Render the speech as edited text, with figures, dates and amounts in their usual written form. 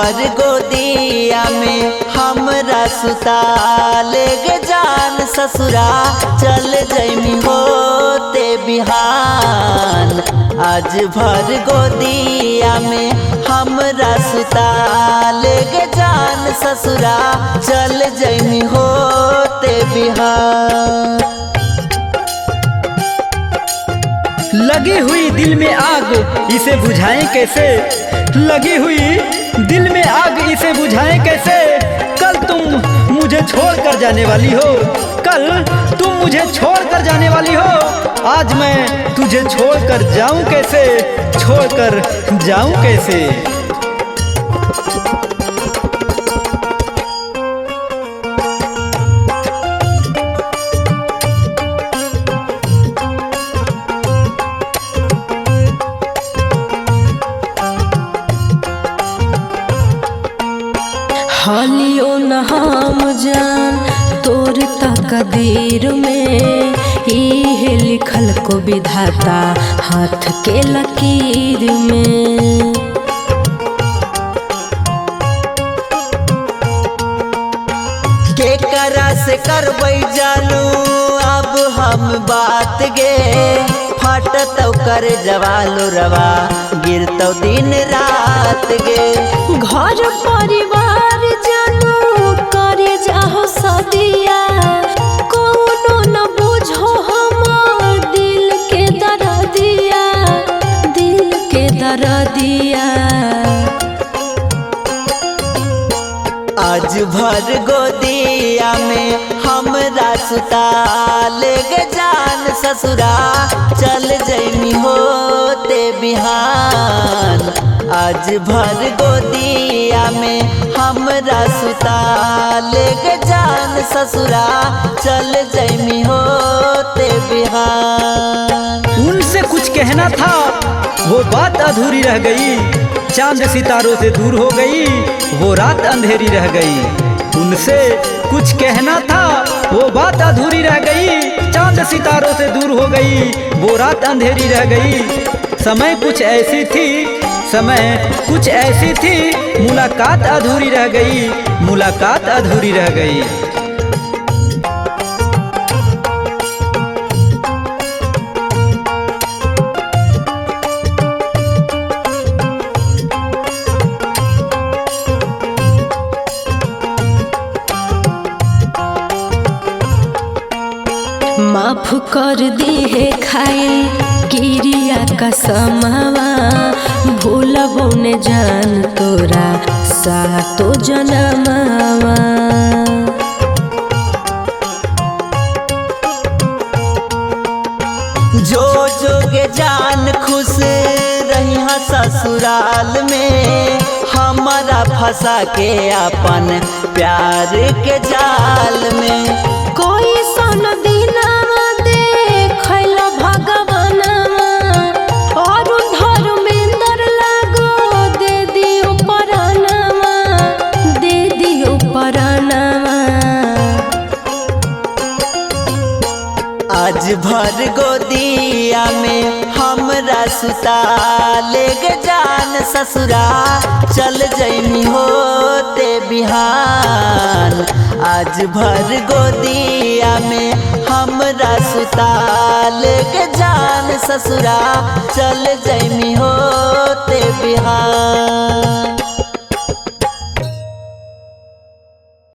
भर गोदिया में हमरा सुता लेके जान ससुरा चल जैमी होते बिहान। आज भर गोदिया में हमरा सुता लेके जान ससुरा चल जैमी होते बिहान। लगी हुई दिल में आग इसे बुझाएं कैसे, लगी हुई दिल में आग इसे बुझाएं कैसे। कल तुम मुझे छोड़ कर जाने वाली हो, कल तुम मुझे छोड़ कर जाने वाली हो। आज मैं तुझे छोड़ कर जाऊं कैसे, छोड़ कर जाऊं कैसे। हालियो न हम जान तोर तकदीर में, इहे लिखल को विधाता हाथ के लकीर में। के करा से करबै जानू अब हम बात गे, फटतौ कर जवालो रवा गिरतौ दिन रात गे। घर परिवार जानू करे जाहो सदिया, कोनो न बुझो हमार दिल के दर्दिया, दिल के दर्दिया। आज भर गोदिया में हमरा सुता लेके जान ससुरा चल जैमी होते बिहान। आज भर गोदिया में हमरा सुता लेके जान ससुरा चल जैमी होते बिहान। उनसे कुछ कहना था वो बात अधूरी रह गई, चांद सितारों से दूर हो गई वो रात अंधेरी रह गई। उनसे कुछ कहना था वो बात अधूरी रह गई, चांद सितारों से दूर हो गई वो रात अंधेरी रह गई। समय कुछ ऐसी थी, समय कुछ ऐसी थी, मुलाकात अधूरी रह गई, मुलाकात अधूरी रह गई। माफ कर दी है खाइल किरिया कसमवा, भूलबो ने जान तोरा सातो जनमवा। जो जोगे जान खुश रही ससुराल में, हमारा फंसा के अपन प्यार के जाल में। कोई सन दिनवा देखल भगवानवा, और धर्मेंद्र लागो दे दियो परानवा, दे दियो परानवा। आज भर गोदिया में हमरा सुता लेके जान ससुरा चल जैमी होते बिहान। आज भर गोदिया में हमरा सुता लेके जान ससुरा चल जैमी होते बिहान।